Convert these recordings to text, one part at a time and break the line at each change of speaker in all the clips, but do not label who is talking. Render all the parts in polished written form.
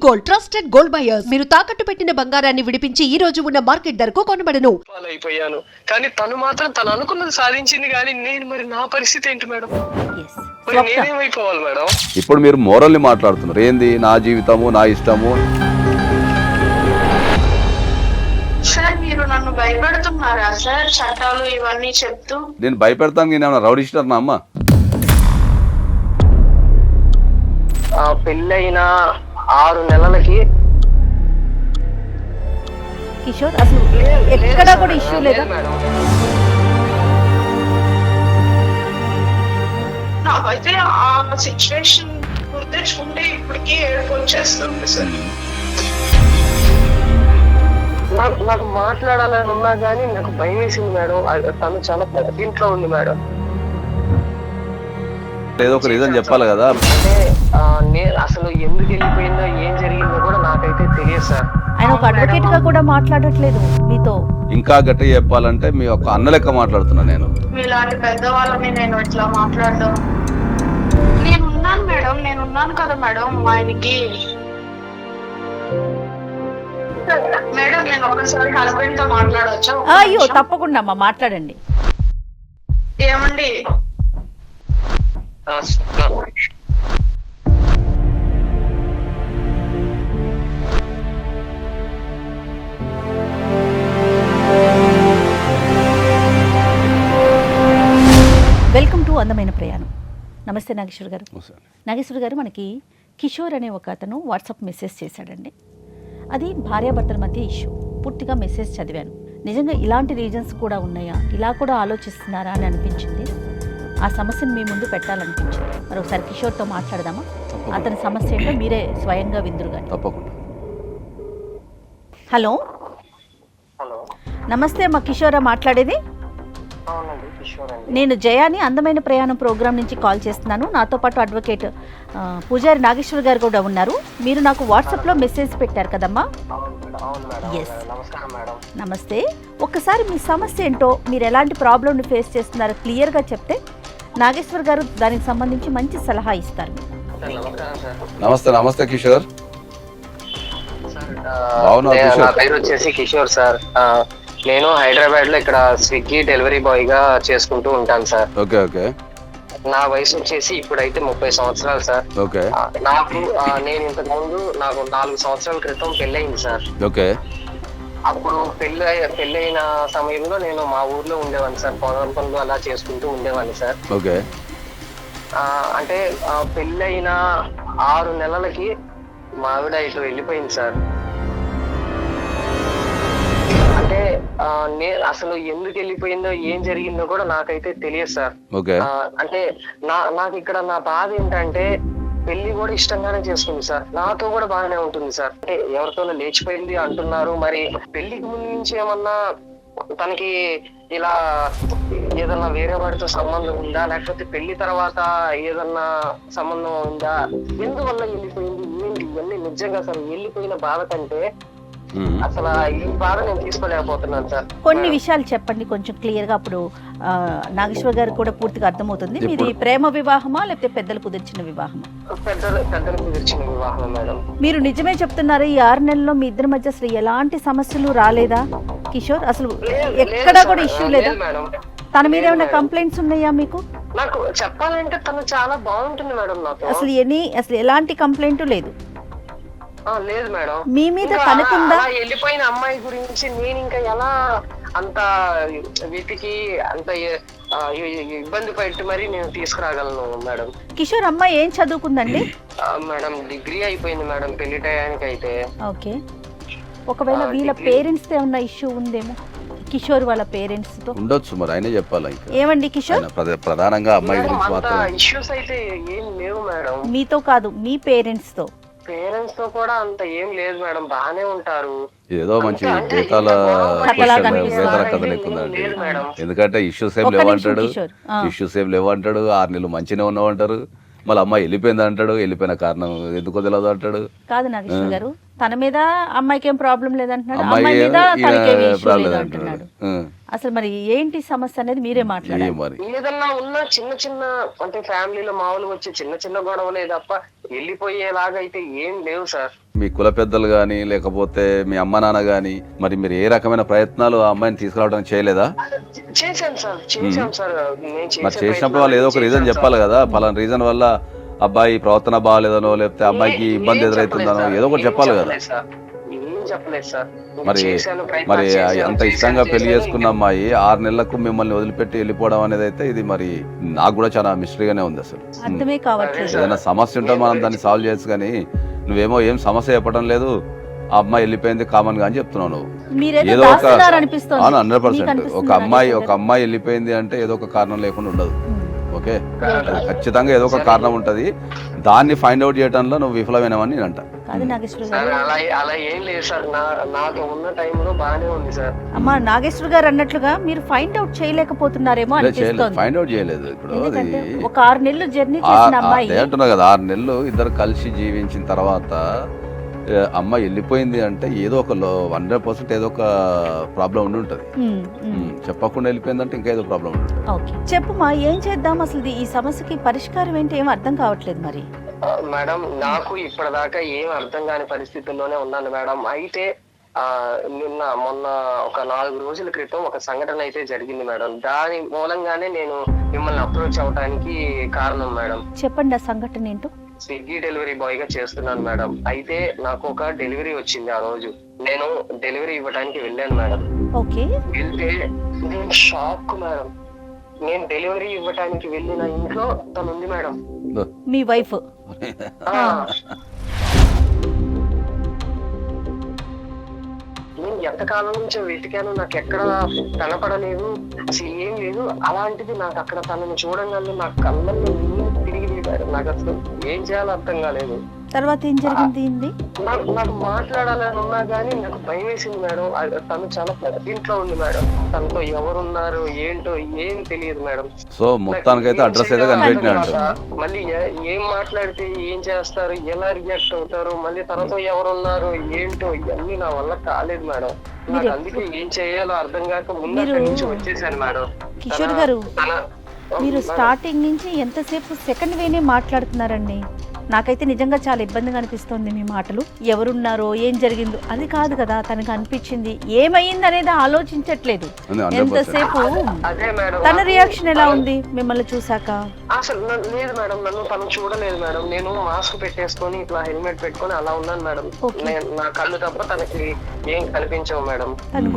Gold, trusted gold buyers. మీరు తాకట్టు పెట్టిన బంగారాన్ని విడిపించి ఈ రోజు ఉన్న మార్కెట్ ధరకు కొనబడను.
అయిపోయాను కానీ తను మాత్రం తను అనుకున్నది సాధించింది, కానీ నేను మరి నా పరిస్థితి ఏంటి మేడం? మరి నేనేమైపోవాలి మేడం?
ఇప్పుడు మీరు మోరల్ని మాట్లాడుతున్నారు, ఏంది నా జీవితము నా ఇష్టము.
సార్ మీరు నన్ను భయపెడుతున్నారా సార్? చట్టాలు ఇవన్నీ చెప్తూ.
నేను భయపెడతాను, నేను ఏమన్నా రౌడీ స్టార్ నా అమ్మ?
పెళ్ళైన 6 నెలలకి
కిషోర్ అసలు ఎక్కడా కూడా ఇష్యూ లేదా?
నాకైతే ఆ సిచ్యువేషన్ గుర్తించుకుంటే ఇప్పటికీ ఏడుపు వచ్చేస్తుంది సార్.
నాకు మాట్లాడాలని ఉన్నా కానీ నాకు భయం వేసింది మేడం. తను చాలా ఇంట్లో ఉంది మేడం.
ఏదో ఒక రీజన్ చెప్పాలి కదా.
అంటే నేను అసలు ఎందుకు వెళ్ళిపోయిందో ఏం జరిగిందో కూడా నాకైతే తెలియదు సార్.
ఆయన ఒక అడ్వకేట్ గా కూడా మాట్లాడట్లేదు మీతో.
ఇంకా గట్టిగా చెప్పాలంటే మీ ఒక అన్న లెక్క మాట్లాడుతున్నా నేను.
మీలాంటి పెద్దవాళ్ళని నేను ఇట్లా మాట్లాడడం. నేనున్నాను మేడం, నేనున్నాను కదా మేడం ఆయనకి. మేడం నేను ఒకసారి హస్బెండ్ తో మాట్లాడొచ్చా?
అయ్యో తప్పకుండా అమ్మా, మాట్లాడండి.
ఏమండి
వెల్కమ్ టు అందమైన ప్రయాణం. నమస్తే నాగేశ్వర్ గారు. నాగేశ్వర్ గారు, మనకి కిషోర్ అనే ఒక అతను వాట్సాప్ మెసేజ్ చేశాడండి. అది భార్యాభర్తల మధ్య ఇష్యూ. పూర్తిగా మెసేజ్ చదివాను. నిజంగా ఇలాంటి రీజన్స్ కూడా ఉన్నాయా, ఇలా కూడా ఆలోచిస్తున్నారా అని అనిపించింది. ఆ సమస్యను మీ ముందు పెట్టాలనిపించింది. మరి ఒకసారి కిషోర్తో మాట్లాడదామా? అతని సమస్య ఏంటో మీరే స్వయంగా విందురు కానీ.
తప్పకుండా.
హలో
హలో,
నమస్తే అమ్మా, కిషోరా మాట్లాడేది?
అవునండి కిషోర్ అండి.
నేను జయాని అందమైన ప్రయాణం ప్రోగ్రాం నుంచి కాల్ చేస్తున్నాను. నాతో పాటు అడ్వకేట్ పూజారి నాగేశ్వర్ గారు కూడా ఉన్నారు. మీరు నాకు వాట్సాప్లో మెసేజ్ పెట్టారు కదమ్మా? ఎస్,
నమస్కారం మేడం.
నమస్తే. ఒక్కసారి మీ సమస్య ఏంటో, మీరు ఎలాంటి ప్రాబ్లమ్ని ఫేస్ చేస్తున్నారో క్లియర్గా చెప్తే నాగేశ్వర్ గారు దానికి సంబంధించి మంచి సలహా ఇస్తారు.
నమస్తే. నమస్తే కిషోర్.
నా పేరు వచ్చేసి కిషోర్ సార్. నేను హైదరాబాద్ లో ఇక్కడ స్విగ్గీ డెలివరీ బాయ్ గా చేసుకుంటూ ఉంటాను సార్.
Okay okay.
నా వయసు వచ్చేసి ఇప్పుడైతే 30 సంవత్సరాలు సార్.
ఓకే.
నాకు నేను ఇంతకు ముందు నాకు 4 సంవత్సరాల క్రితం పెళ్ళయింది సార్.
ఓకే.
అప్పుడు పెళ్ళైన సమయంలో నేను మా ఊర్లో ఉండేవాడిని సార్. పొలం పనులు అలా చేసుకుంటూ ఉండేవాడిని సార్.
ఓకే.
అంటే పెళ్ళైన 6 నెలలకి మా ఆవిడ ఇటు వెళ్ళిపోయింది సార్. అంటే నేను అసలు ఎందుకు వెళ్ళిపోయిందో ఏం జరిగిందో కూడా నాకైతే తెలియదు సార్. అంటే నాకు ఇక్కడ నా బాధ ఏంటంటే పెళ్లి కూడా ఇష్టంగానే చేసుకుంది సార్. నాతో కూడా బాగానే ఉంటుంది సార్. అంటే ఎవరితోనో లేచిపోయింది అంటున్నారు. మరి పెళ్లికి ముందు నుంచి ఏమన్నా తనకి ఇలా ఏదన్నా వేరే వాడితో సంబంధం ఉందా, లేకపోతే పెళ్లి తర్వాత ఏదన్నా సంబంధం ఉందా, ఎందువల్ల వెళ్ళిపోయింది, ఏంటి ఇవన్నీ నిజంగా సార్ వెళ్ళిపోయిన బాధ కంటే అసలు ఈ బాధ నేను తీసుకోలేకపోతున్నాను సార్.
కొన్ని విషయాలు చెప్పండి కొంచెం క్లియర్ గా, అప్పుడు నాగేశ్వర్ గారు కూడా పూర్తిగా అర్థమవుతుంది. మీది ప్రేమ వివాహమా లేకపోతే పెద్దలు కుదిర్చిన వివాహమా?
పెద్దలు కుదిర్చిన వివాహం మేడం.
మీరు నిజమే చెప్తున్నారు. ఈ 6 నెలల్లో మీ ఇద్దరి మధ్య అసలు ఎలాంటి సమస్యలు రాలేదా కిషోర్? అసలు ఎక్కడా కూడా ఇష్యూ లేదా? తన మీద ఏమైనా కంప్లైంట్స్ ఉన్నాయా మీకు?
నాకు చెప్పాలంటే తను చాలా బాగుంటుంది మేడం. నాకు
అసలు ఎలాంటి కంప్లైంట్ లేదు?
లేదు మేడం.
మీ మీద తనకుందా?
వెళ్ళిపోయిన అమ్మాయి గురించి నేను ఇంకా ఎలా అంత వీటికి అంత ఇబ్బంది పెట్టి మరి నేను తీసుకురాగలను మేడం.
కిషోర్, అమ్మాయి ఏం చదువుకుందండి?
మేడం డిగ్రీ అయిపోయింది మేడం పెళ్లి టయానికి అయితే.
ఓకే. ఒకవేళ వీళ్ళ పేరెంట్స్ తో ఉన్న ఇష్యూ ఉందేమో, కిషోర్ వాళ్ళ పేరెంట్స్ తో
ఉండొచ్చు. మరి ఆయనే చెప్పాలి.
ఏమండి కిషోర్?
ప్రధానంగా అమ్మాయి గురించి మాత్రం
ఇష్యూస్ అయితే ఏం లేవు మేడం.
మీతో కాదు, మీ పేరెంట్స్ తో.
పేరెంట్స్ తో కూడా అంత ఏం లేదు మేడం, బాగానే ఉంటారు.
ఏదో మంచి వేతాల కథ లేకుందండి. ఎందుకంటే ఇష్యూస్ ఏం లేవంటాడు, 6 నెలలు మంచిగా ఉన్నావు. మళ్ళీ అమ్మాయి వెళ్ళిపోయింది అంటాడు. వెళ్ళిపోయిన కారణం ఎందుకో తెలియదు అంటాడు.
కాదు నాగేశ్వర్ గారు, తన మీద అమ్మాయికి ఏం ప్రాబ్లం లేదంటున్నాడు,
అమ్మాయి
అమ్మాయి మీద తనకి ఏమీ ఇష్యూ లేదంటున్నాడు. అసలు మరి ఏంటి సమస్య అనేది మీరే మాట్లాడాలి.
మరి
ఏదన్నా ఉన్నా చిన్న చిన్న అంటే ఫ్యామిలీలో మామూలుగా వచ్చే చిన్న చిన్న గొడవలే తప్ప వెళ్ళిపోయేలాగా అయితే ఏం లేవు సార్.
మీ కుల పెద్దలు గాని లేకపోతే మీ అమ్మ నాన్న గాని మరి మీరు ఏ రకమైన ప్రయత్నాలు ఆ అమ్మాయిని తీసుకురావడానికి చేయలేదా?
చేశాను సార్, చేశాను సార్. నేను
మరి చేసినప్పుడు వాళ్ళు ఏదో ఒక రీజన్ చెప్పాలి కదా, పలానా రీజన్ వల్ల అబ్బాయి ప్రవర్తన బాగాలేదనో లేకపోతే అమ్మాయికి ఇబ్బంది ఎదురవుతుందనో ఏదో ఒకటి చెప్పాలి కదా.
చెప్పలేదు సార్.
మరి అంత ఇష్టంగా పెళ్లి చేసుకున్న అమ్మాయి 6 నెలలకు మిమ్మల్ని వదిలిపెట్టి వెళ్ళిపోవడం అనేది అయితే ఇది మరి నాకు కూడా చాలా మిస్టరీగానే ఉంది అసలు.
అర్థమే కావట్లేదు.
ఏదైనా సమస్య ఉంటే మనం దాన్ని సాల్వ్ చేయొచ్చు కానీ నువ్వేమో ఏం సమస్య చెప్పడం లేదు, ఆ అమ్మాయి వెళ్ళిపోయింది కామన్ గా అని చెప్తున్నావు నువ్వు. ఏదో ఒక 100% ఒక అమ్మాయి వెళ్ళిపోయింది అంటే ఏదో ఒక కారణం లేకుండా ఉండదు. ఓకే, ఖచ్చితంగా ఏదో ఒక కారణం ఉంటది, దాన్ని ఫైండ్ అవుట్ చేయడంలో నువ్వు విఫలమైనవని నేను అంట.
అలా ఏం లేదు సార్, నాకు ఉన్న టైంలో బాగానే ఉంది సార్.
అమ్మా నాగేశ్వర గారు అన్నట్లుగా మీరు ఫైండ్ అవుట్ చేయలేకపోతున్నారేమో అనిపిస్తోంది.
ఫైండ్ అవుట్ చేయలేదు. ఇప్పుడు
ఒక 6 నెలలు జర్నీ చేసిన అమ్మాయి
అంటున్నా కదా, 6 నెలలు ఇద్దరు కలిసి జీవించిన తర్వాత అమ్మాయి వెళ్ళిపోయింది అంటే ఏదో ఒక 100% ఏదో ఒక ప్రాబ్లం ఉండి ఉంటది. చెప్పకుండా వెళ్ళిపోయిందంటే ఇంకా ఏదో ప్రాబ్లం ఉంటుంది.
ఓకే, చెప్పుమా ఏం చేద్దాం, అసలు ఈ సమస్యకి పరిష్కారం ఏంటి, ఏం అర్థం కావట్లేదు. మరి
మేడం నాకు ఇప్పటిదాకా ఏం అర్థం కాని పరిస్థితుల్లోనే ఉన్నాను మేడం. అయితే మొన్న ఒక 4 రోజుల క్రితం ఒక సంఘటన అయితే జరిగింది మేడం. దాని మూలంగానే నేను మిమ్మల్ని అప్రోచ్ అవడానికి కారణం మేడం.
చెప్పండి ఆ సంఘటన ఏంటో.
స్విగ్గీ డెలివరీ బాయ్ గా చేస్తున్నాను మేడం. అయితే నాకు ఒక డెలివరీ వచ్చింది. ఆ రోజు నేను డెలివరీ ఇవ్వడానికి వెళ్ళాను మేడం.
ఓకే,
వెళ్తే నేను షాక్ మేడం. నేను డెలివరీ ఇవ్వడానికి వెళ్ళిన ఇంట్లో తను ఉంది మేడం,
మీ వైఫ్.
నేను ఎంతకాలం నుంచో వెతికాను, నాకు ఎక్కడ కనపడలేదు, అసలు ఏం లేదు. అలాంటిది నాకు అక్కడ తనను చూడంగానే నాకు కళ్ళల్లో నీళ్ళు తిరిగి మేడం. నాకు అసలు ఏం చేయాలో అర్థం కాలేదు.
తర్వాత ఏం జరిగింది?
నాకు మాట్లాడాలని ఉన్నా గానీ నాకు భయం వేసింది మేడం. తను చాలా పెద్ద ఇంట్లో ఉంది మేడం. తనతో ఎవరున్నారు ఏంటో ఏం తెలియదు మేడం.
సో మొత్తానికైతే అడ్రస్ అయితే కనిపెట్టినాడు.
మళ్ళీ ఏం మాట్లాడితే ఏం చేస్తారు, ఎలా రియాక్ట్ అవుతారు, మళ్ళీ తనతో ఎవరున్నారు ఏంటో ఇవన్నీ నా వల్ల కాలేదు మేడం. నాకు అందుకే ఏం చేయాలో అర్థం కాక ముందు అక్కడి నుంచి వచ్చేసాను మేడం.
కిషోర్ గారు, మీరు స్టార్టింగ్ నుంచి ఎంతసేపు సెకండ్ వేనే మాట్లాడుతున్నారండి. నాకైతే నిజంగా చాలా ఇబ్బందిగా అనిపిస్తుంది మీ మాటలు. ఎవరున్నారో ఏం జరిగిందో అది కాదు కదా, తనకు అనిపించింది ఏమైంది అనేది ఆలోచించట్లేదు ఎంతసేపు. తన రియాక్షన్ ఎలా ఉంది మిమ్మల్ని చూసాక?
అసలు లేదు మేడం, నన్ను తను చూడలేదు మేడం. నేను మాస్క్ పెట్టేసుకొని ఇట్లా హెల్మెట్ పెట్టుకొని అలా ఉన్నాను మేడం. నా కళ్ళు తప్ప తనకి ఏం కనిపించవు మేడం.
తను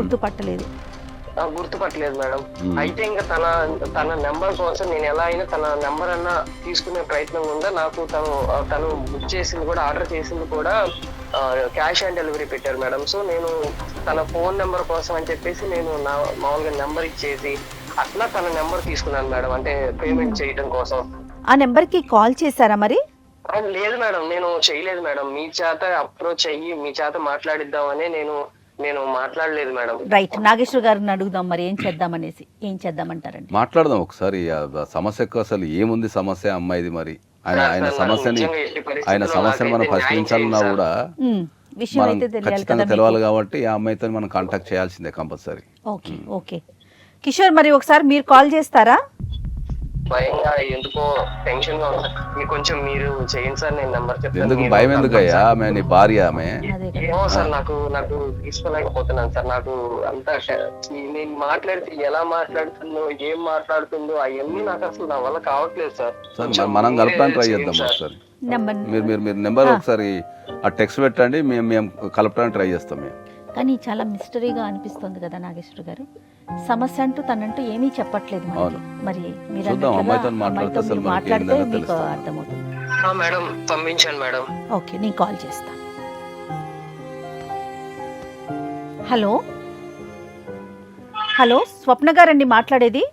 గుర్తుపట్టలేదు
మేడం. అయితే ఇంకా తన నెంబర్ కోసం నేను ఎలా అయినా తన నెంబర్ అన్నా తీసుకునే ప్రయత్నం ఉందా. నాకు తను బుక్ చేసింది కూడా, ఆర్డర్ చేసింది కూడా క్యాష్ ఆన్ డెలివరీ పెట్టారు మేడం. సో నేను తన ఫోన్ నెంబర్ కోసం అని చెప్పేసి నేను నా మామూలుగా నెంబర్ ఇచ్చేసి అట్లా తన నెంబర్ తీసుకున్నాను మేడం, అంటే పేమెంట్ చేయడం కోసం.
ఆ నెంబర్ కి కాల్ చేశారా మరి?
లేదు మేడం, నేను చేయలేదు మేడం. మీ చేత అప్రోచ్ అయ్యి మీ చేత మాట్లాడిద్దామని నేను మాట్లాడలేదు మేడం.
రైట్, నాగేశ్వర గారిని అడుగుదాం మరి ఏం చేద్దామనేసి. ఏం చేద్దామంటారండి?
మాట్లాడదాం ఒకసారి. సమస్యకు అసలు ఏముంది సమస్య అమ్మాయిది. మరి ఆయన సమస్యను మనం పరిష్కరించాలన్నా కూడా మనం ఖచ్చితంగా తెలవాలి కాబట్టి ఆ అమ్మాయితో మనం కాంటాక్ట్ చేయాల్సిందే కంపల్సరీ.
ఓకే ఓకే కిషోర్, మరి ఒకసారి మీరు కాల్ చేస్తారా?
భయంగా ఎందుకో టెన్షన్ గా ఉంది. కొంచెం మీరు చేయండి సార్, నేను నెంబర్ చెప్తాను.
ఎందుకు భయం ఎందుకయ్యా? ఆమె నీ భార్య. ఆమె
ఏమో సార్, నాకు తీసుకోలేకపోతున్నాను సార్. నాకు అంతా నేను మాట్లాడితే ఎలా మాట్లాడుతుందో ఏం మాట్లాడుతుందో అవన్నీ నాకు అసలు నా వల్ల కావట్లేదు సార్.
మనం కలపడానికి ట్రై చేద్దాం ఒకసారి. మీరు నెంబర్ ఒకసారి ఆ టెక్స్ట్ పెట్టండి, మేము కలపడానికి ట్రై చేస్తాం. మేము
కానీ చాలా మిస్టరీగా అనిపిస్తుంది కదా నాగేశ్వర గారు. సమస్య అంటూ తనంటూ ఏమీ చెప్పట్లేదు. మరి మీరు మాట్లాడితే మీకు అర్థమవుతుంది.
మేడం పంపించాను మేడం.
ఓకే, నేను కాల్ చేస్తాను. హలో హలో, స్వప్న గారండి మాట్లాడేది?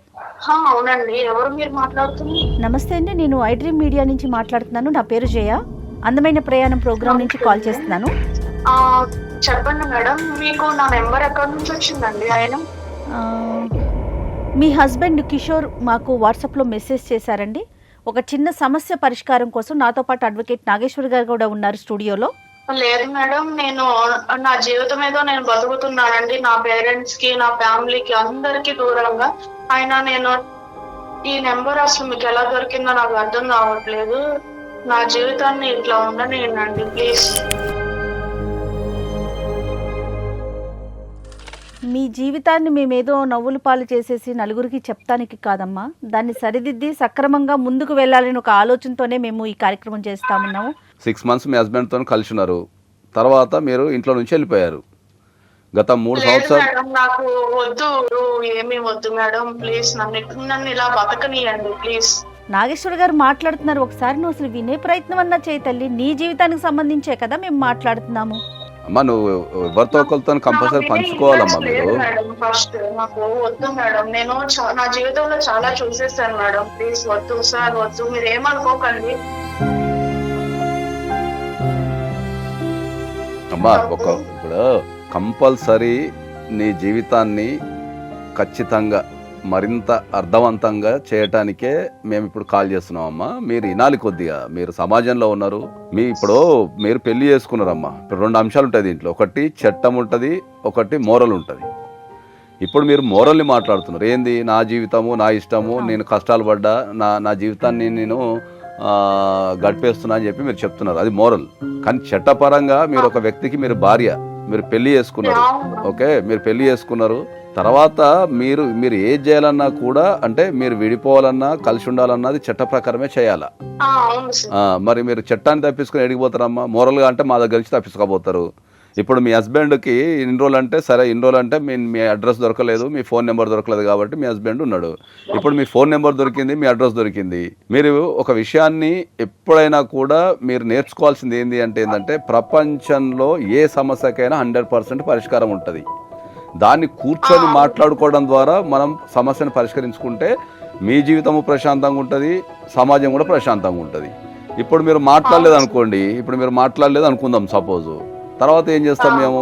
అవునండి, ఎవరు మీరు మాట్లాడుతుంది?
నమస్తే అండి, నేను ఐడ్రీమ్ మీడియా నుంచి మాట్లాడుతున్నాను. నా పేరు జయ. అందమైన ప్రయాణం ప్రోగ్రామ్ నుంచి కాల్ చేస్తున్నాను.
చెప్పండి మేడం, మీకు నా నెంబర్ ఎక్కడి నుంచి వచ్చిందండి? ఆయన
మీ హస్బెండ్ కిషోర్ మాకు వాట్సాప్లో మెసేజ్ చేశారండి. ఒక చిన్న సమస్య పరిష్కారం కోసం నాతో పాటు అడ్వకేట్ నాగేశ్వర్ గారు కూడా ఉన్నారు స్టూడియోలో.
లేదు మేడం, నేను నా జీవితం ఏదో నేను బతుకుతున్నానండి, నా పేరెంట్స్ కి నా ఫ్యామిలీకి అందరికి దూరంగా. అయినా నేను ఈ నెంబర్ అసలు మీకు ఎలా దొరికిందో నాకు అర్థం కావట్లేదు. నా జీవితాన్ని ఇట్లా ఉండనియండి ప్లీజ్.
మీ జీవితాన్ని మేమేదో నవ్వులు పాలు చేసేసి నలుగురికి చెప్తానికి కాదమ్మా, దాన్ని సరిదిద్ది సక్రమంగా ముందుకు వెళ్ళాలని ఒక ఆలోచనతోనే మేము ఈ కార్యక్రమం చేస్తామన్నాము.
6 months మీ హస్బెండ్తో కలిసి ఉన్నారు, తర్వాత మీరు ఇంట్లో నుంచి వెళ్ళిపోయారు. గత 3 సంవత్సరాలు
మేడం నాకు వద్దు, ఏమీ వద్దు మేడం, ప్లీజ్ నన్ను ఇలా బతకనియండి ప్లీజ్.
నాగేశ్వర గారు మాట్లాడుతున్నారు, ఒకసారి నువ్వు అసలు వినే ప్రయత్నం అన్నా చేయి తల్లి. నీ జీవితానికి సంబంధించే కదా మేము మాట్లాడుతున్నాము.
అమ్మా నువ్వు ఎవరితో ఒకరితో కంపల్సరీ పంచుకోవాలమ్మా మీరు.
ఫస్ట్ నాకు వద్దు మేడం, నేను నా జీవితంలో చాలా చూసేసాను మేడం, ప్లీజ్ వద్దు సార్, వద్దు, మీరు ఏమనుకోకండి.
అమ్మా ఇప్పుడు కంపల్సరీ నీ జీవితాన్ని ఖచ్చితంగా మరింత అర్థవంతంగా చేయటానికే మేము ఇప్పుడు కాల్ చేస్తున్నాం అమ్మా. మీరు వినాలి కొద్దిగా, మీరు సమాజంలో ఉన్నారు. మీరు పెళ్లి చేసుకున్నారమ్మా. ఇప్పుడు 2 అంశాలు ఉంటాయి దీంట్లో, ఒకటి చట్టం ఉంటుంది, ఒకటి మోరల్ ఉంటుంది. ఇప్పుడు మీరు మోరల్ని మాట్లాడుతున్నారు. ఏంది నా జీవితము నా ఇష్టము, నేను కష్టాలు పడ్డా నా జీవితాన్ని నేను గడిపేస్తున్నా అని చెప్పి మీరు చెప్తున్నారు, అది మోరల్. కానీ చట్టపరంగా మీరు ఒక వ్యక్తికి మీరు భార్య, మీరు పెళ్లి చేసుకున్నారు. ఓకే, మీరు పెళ్లి చేసుకున్నారు, తర్వాత మీరు ఏది చేయాలన్నా కూడా, అంటే మీరు విడిపోవాలన్నా కలిసి ఉండాలన్నది చట్ట ప్రకారమే చేయాలా. మరి మీరు చట్టాన్ని తప్పించుకుని ఎడిగిపోతారమ్మా. మోరల్గా అంటే మా దగ్గర నుంచి తప్పించుకోబోతారు. ఇప్పుడు మీ హస్బెండ్కి ఇన్ని రోజులు అంటే సరే, ఇన్ని రోజులు అంటే మీ అడ్రస్ దొరకలేదు, మీ ఫోన్ నెంబర్ దొరకలేదు కాబట్టి మీ హస్బెండ్ ఉన్నాడు. ఇప్పుడు మీ ఫోన్ నెంబర్ దొరికింది, మీ అడ్రస్ దొరికింది. మీరు ఒక విషయాన్ని ఎప్పుడైనా కూడా మీరు నేర్చుకోవాల్సింది ఏంటంటే ప్రపంచంలో ఏ సమస్యకైనా 100% పరిష్కారం ఉంటుంది. దాన్ని కూర్చొని మాట్లాడుకోవడం ద్వారా మనం సమస్యను పరిష్కరించుకుంటే మీ జీవితము ప్రశాంతంగా ఉంటుంది, సమాజం కూడా ప్రశాంతంగా ఉంటుంది. ఇప్పుడు మీరు మాట్లాడలేదు అనుకుందాం సపోజ్, తర్వాత ఏం చేస్తాం మేము,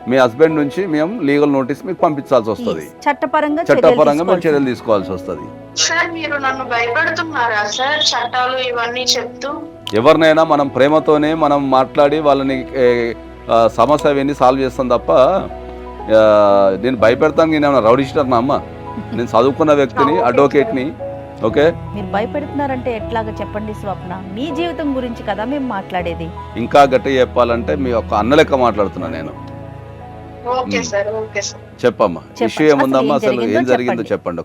మీ హస్బెండ్ నుంచి మేము లీగల్ నోటీస్ మీకు పంపించాల్సి వస్తుంది, చట్టపరంగా మేము చర్యలు తీసుకోవాల్సి వస్తుంది.
సార్ మీరు నన్ను భయపెడుతున్నారా సార్ చట్టాలు ఇవన్నీ చెప్తూ?
ఎవరినైనా మనం ప్రేమతోనే మనం మాట్లాడి వాళ్ళని సమస్య అవన్నీ సాల్వ్ చేస్తాం తప్ప నేను భయపెడతాను. నేను రౌడీ షీటర్నా అమ్మ? నేను చదువుకున్న వ్యక్తిని, అడ్వకేట్ని. ఓకే,
మీరు భయపెడుతున్నారంటే ఎట్లాగా చెప్పండి స్వప్న, మీ జీవితం గురించి కదా మేము మాట్లాడేది.
ఇంకా గట్టిగా చెప్పాలంటే మీ ఒక అన్న లెక్క మాట్లాడుతున్నా నేను. చెప్పమ్మా, ఇష్యూ ఏముందమ్మా, అసలు ఏం జరిగిందో చెప్పండి.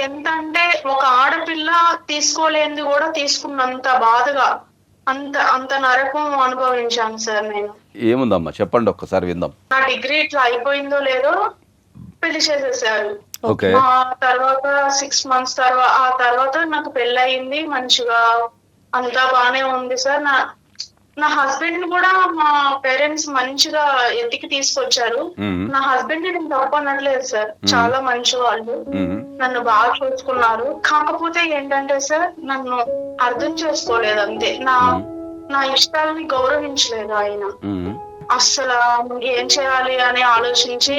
ఎంతంటే ఒక ఆడపిల్ల తీసుకోలేనిది కూడా తీసుకున్నంత బాధగా అంత నరకం అనుభవించాను సార్ నేను.
ఏముందమ్మా చెప్పండి, ఒక్కసారి విందాం.
నా డిగ్రీ ఇట్లా అయిపోయిందో లేదో పెళ్లి చేసేసారు. తర్వాత 6 months తర్వాత నాకు పెళ్లి అయింది, మంచిగా అంతా బానే ఉంది సార్. నా హస్బెండ్ కూడా మా పేరెంట్స్ మంచిగా ఎత్తికి తీసుకొచ్చారు. నా హస్బెండ్ నేను తప్పు అనట్లేదు సార్, చాలా మంచి వాళ్ళు, నన్ను బాగా చూసుకున్నారు. కాకపోతే ఏంటంటే సార్, నన్ను అర్థం చేసుకోలేదు అంతే. నా ఇష్టాలని గౌరవించలేదు ఆయన. అస్సలు ఏం చేయాలి అని ఆలోచించి,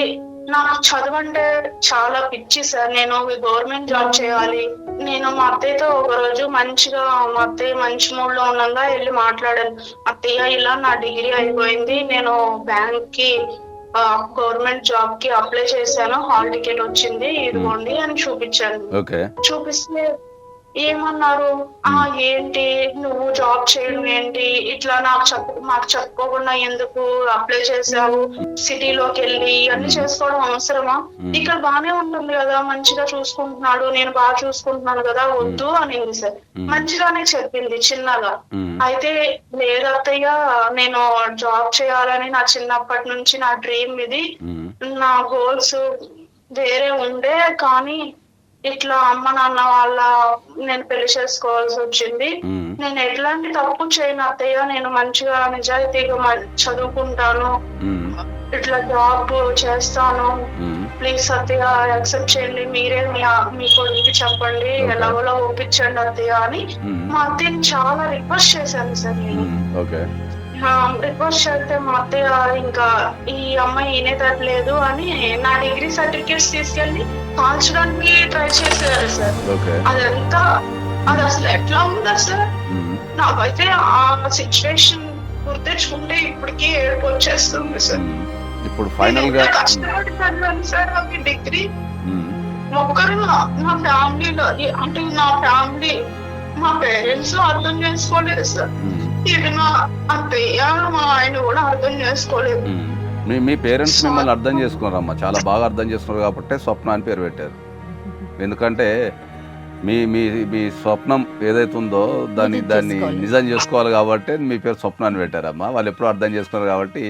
నాకు చదువు అంటే చాలా పిచ్చి సార్. నేను గవర్నమెంట్ జాబ్ చేయాలి. నేను మా అత్తయ్యతో ఒక రోజు మంచిగా, మా అత్తయ్య మంచి మూడ్ లో ఉండగా వెళ్ళి మాట్లాడాను. అత్తయ్య ఇలా నా డిగ్రీ అయిపోయింది, నేను బ్యాంక్ కి గవర్నమెంట్ జాబ్ కి అప్లై చేశాను, హాల్ టికెట్ వచ్చింది, ఇదిగోండి అని చూపించాను. చూపిస్తే ఏమన్నారు, ఏంటి నువ్వు జాబ్ చేయడం ఏంటి, ఇట్లా మాకు చెప్పుకోకుండా ఎందుకు అప్లై చేసావు, సిటీలోకి వెళ్ళి అన్ని చేసుకోవడం అవసరమా, ఇక్కడ బానే ఉంటుంది కదా, మంచిగా చూసుకుంటున్నాడు, నేను బాగా చూసుకుంటున్నాను కదా, వద్దు అనింది సార్. మంచిగానే చెప్పింది చిన్నగా. అయితే లేదు అత్తయ్య, నేను జాబ్ చేయాలని నా చిన్నప్పటి నుంచి నా డ్రీమ్ ఇది, నా గోల్స్ వేరే ఉండే, కానీ ఇట్లా అమ్మ నాన్న వాళ్ళ నేను పెళ్లి చేసుకోవాల్సి వచ్చింది. నేను ఎట్లాంటి తప్పు చేయను అత్తయ్య, నేను మంచిగా నిజాయితీగా చదువుకుంటాను, ఇట్లా జాబ్ చేస్తాను, ప్లీజ్ అత్తయ్య యాక్సెప్ట్ చేయండి, మీరే మీ కొడుకు చెప్పండి, ఎలాగోలా ఒప్పించండి అత్తయ్య అని మా అత్తయ్యని చాలా రిక్వెస్ట్ చేశాను సార్ నేను. రిక్వెస్ట్ చేస్తే మా అత్తయ్య ఇంకా ఈ అమ్మాయి వినేటట్లేదు అని నా డిగ్రీ సర్టిఫికేట్స్ తీసుకెళ్లి కాల్చడానికి ట్రై చేశారు సార్. అది అసలు ఎట్లా ఉందా సార్, నాకైతే ఆ సిచ్యువేషన్ గుర్తించుకుంటే ఇప్పటికీ ఏడుపు వచ్చేస్తుంది సార్.
ఇప్పుడు ఫైనల్ గా
కష్టపడి చదివాను సార్ అవి డిగ్రీ. ఒక్కరు నా ఫ్యామిలీలో అంటే నా ఫ్యామిలీ మా పేరెంట్స్ అర్థం చేసుకోలేదు సార్. ఇది నా అత్తయ్య మా ఆయన కూడా అర్థం చేసుకోలేదు.
మీ పేరెంట్స్ మిమ్మల్ని అర్థం చేసుకున్నారమ్మా, చాలా బాగా అర్థం చేసుకున్నారు కాబట్టి స్వప్న అని పేరు పెట్టారు. ఎందుకంటే మీ మీ మీ స్వప్నం ఏదైతే ఉందో దాన్ని నిజం చేసుకోవాలి కాబట్టి మీ పేరు స్వప్న అని పెట్టారమ్మా. వాళ్ళు ఎప్పుడూ అర్థం చేసుకున్నారు కాబట్టి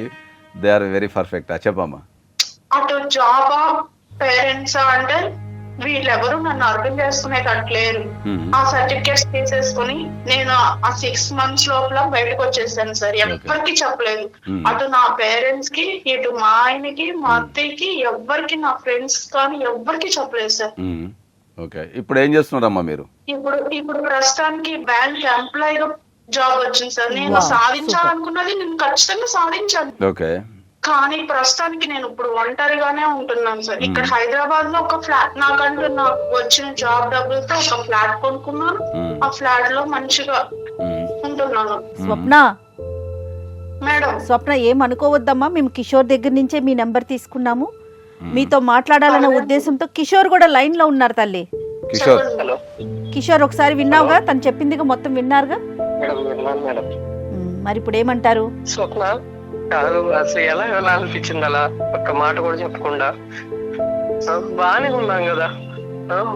దే ఆర్ వెరీ పర్ఫెక్ట్. చెప్పమ్మా.
అటు జాబా పేరెంట్స్ అంటే వీళ్ళెవరు నన్ను అర్థం చేసుకునేటట్లేరు. ఆ సర్టిఫికేట్స్ తీసేసుకుని నేను ఆ 6 months లోపల బయటకు వచ్చేసాను సార్. ఎవరికి చెప్పలేదు. అటు నా పేరెంట్స్ కి, ఇటు మా ఆయనకి, మా అత్తయ్యకి, ఎవ్వరికి, నా ఫ్రెండ్స్ కానీ ఎవ్వరికి చెప్పలేదు సార్.
ఓకే, ఇప్పుడు ఏం చేస్తున్నారమ్మా మీరు?
ఇప్పుడు ప్రస్తుతానికి బ్యాంక్ ఎంప్లాయ్ గా జాబ్ వచ్చింది సార్. నేను సాధించాలనుకున్నది నేను ఖచ్చితంగా సాధించాను.
ఓకే,
కానీ ప్రస్తుతానికి నేను ఇప్పుడు ఒంటరిగానే ఉంటున్నాను సార్. ఇక్కడ హైదరాబాద్ లో ఒక ఫ్లాట్ నాకు వచ్చిన జాబ్ డబ్బులతో ఒక ఫ్లాట్ కొనుక్కున్నాను. ఆ ఫ్లాట్ లో మంచిగా ఉంటున్నాను.
స్వప్న ఏమనుకోవద్దమ్మా, మేము కిషోర్ దగ్గర నుంచే మీ నెంబర్ తీసుకున్నాము. మీతో మాట్లాడాలన్న ఉద్దేశంతో కిషోర్ కూడా లైన్ లో ఉన్నారు తల్లి. కిషోర్ ఒకసారి విన్నావుగా, తను చెప్పిందిగా మొత్తం విన్నారుగా. మరి ఇప్పుడు ఏమంటారు?
స్వప్న కాదు, అసలు ఎలా అనిపించింది అలా ఒక్క మాట కూడా చెప్పకుండా? బానే ఉన్నాం కదా,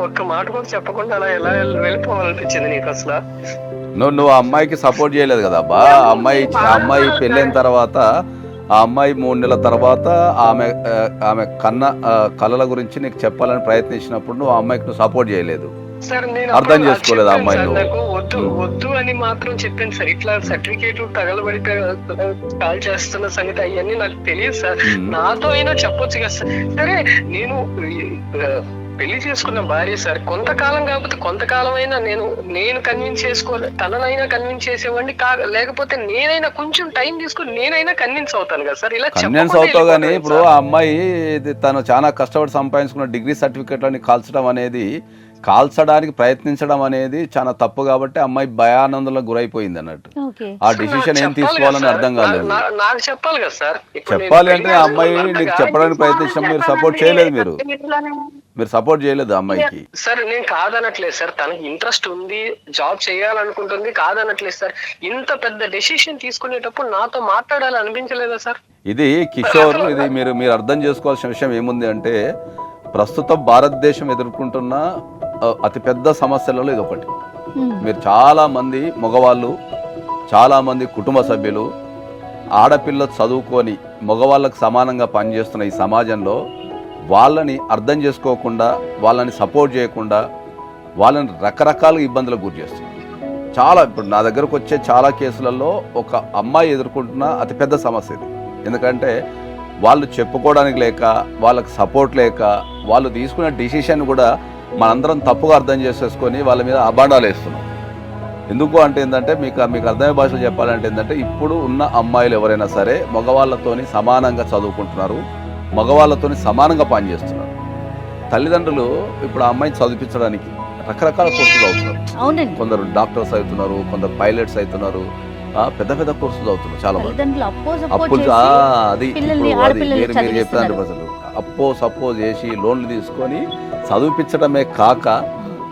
ఒక్క మాట కూడా చెప్పకుండా అలా ఎలా వెళ్ళిపోవాలనిపించింది నీకు అసలు?
నువ్వు అమ్మాయికి సపోర్ట్ చేయలేదు కదా అబ్బా. అమ్మాయి పెళ్ళైన తర్వాత ఆ అమ్మాయి 3 నెలల తర్వాత ఆమె కళల గురించి నీకు చెప్పాలని ప్రయత్నించినప్పుడు నువ్వు ఆ అమ్మాయికి నువ్వు సపోర్ట్ చేయలేదు, అర్థం చేసుకోలేదు. ఆ అమ్మాయి
వద్దు అని మాత్రం చెప్పాను సార్. ఇట్లా సర్టిఫికేట్ తగలబడి కాల్ చేస్తున్న సంగతి అవన్నీ నాకు తెలియదు సార్. నాతో అయినా చెప్పొచ్చు కదా సార్. సరే, నేను పెళ్లి చేసుకున్న భార్య సార్. కొంతకాలం కాకపోతే కొంతకాలం అయినా నేను కన్విన్స్ చేసుకోవాలి, తననైనా కన్విన్స్ చేసేవాడిని. లేకపోతే నేనైనా కొంచెం టైం తీసుకుని నేనైనా కన్విన్స్ అవుతాను కదా సార్. ఇలా
కన్విన్స్ అవుతావు కానీ ఇప్పుడు ఆ అమ్మాయి తను చాలా కష్టపడి సంపాదించుకున్న డిగ్రీ సర్టిఫికేట్లని కాల్చడానికి ప్రయత్నించడం అనేది చాలా తప్పు. కాబట్టి అమ్మాయి భయానందంలో గురైపోయింది అన్నట్టు. ఆ డిసిషన్ ఏం తీసుకోవాలని అర్థం కాలేదు.
నాకు చెప్పాలి కదా సార్.
చెప్పాలి అంటే ఆ అమ్మాయి నీకు చెప్పడానికి ప్రయత్నించడం మీరు సపోర్ట్ చేయలేదు. మీరు సపోర్ట్ చేయలేదు అమ్మాయికి.
సార్ నేను కాదనట్లేదు సార్, తనకి ఇంట్రెస్ట్ ఉంది, జాబ్ చేయాలనుకుంటుంది, కాదనట్లేదు సార్. ఇంత పెద్ద డెసిషన్ తీసుకునేటప్పుడు నాతో మాట్లాడాలి అనిపించలేదా సార్?
ఇది కిషోర్, ఇది మీరు అర్థం చేసుకోవాల్సిన విషయం ఏముంది అంటే, ప్రస్తుతం భారతదేశం ఎదుర్కొంటున్న అతిపెద్ద సమస్యలలో ఇది ఒకటి. మీరు చాలా మంది మగవాళ్ళు, చాలా మంది కుటుంబ సభ్యులు ఆడపిల్ల చదువుకొని మగవాళ్ళకు సమానంగా పనిచేస్తున్న ఈ సమాజంలో వాళ్ళని అర్థం చేసుకోకుండా, వాళ్ళని సపోర్ట్ చేయకుండా, వాళ్ళని రకరకాల ఇబ్బందులకు గురి చేస్తున్నారు. చాలా ఇప్పుడు నా దగ్గరకు వచ్చే చాలా కేసులలో ఒక అమ్మాయి ఎదుర్కొంటున్న అతిపెద్ద సమస్య ఇది. ఎందుకంటే వాళ్ళు చెప్పుకోవడానికి లేక, వాళ్ళకి సపోర్ట్ లేక, వాళ్ళు తీసుకున్న డిసిషన్ కూడా మనందరం తప్పుగా అర్థం చేసేసుకొని వాళ్ళ మీద అబాండాలు వేస్తున్నాం. ఎందుకు అంటే ఏంటంటే మీకు అర్థమయ్యే భాషలో చెప్పాలంటే ఏంటంటే, ఇప్పుడు ఉన్న అమ్మాయిలు ఎవరైనా సరే మగవాళ్ళతోని సమానంగా చదువుకుంటున్నారు, మగవాళ్ళతోని సమానంగా పనిచేస్తున్నారు. తల్లిదండ్రులు ఇప్పుడు ఆ అమ్మాయిని చదివించడానికి రకరకాల కోర్సులు అవుతున్నారు. కొందరు డాక్టర్స్ అవుతున్నారు, కొందరు పైలట్స్ అవుతున్నారు, పెద్ద పెద్ద కోర్సులు అవుతున్నారు. చాలా మంది అది మీరు చెప్పిన సపోజ్ చేసి లోన్లు తీసుకొని చదివించడమే కాక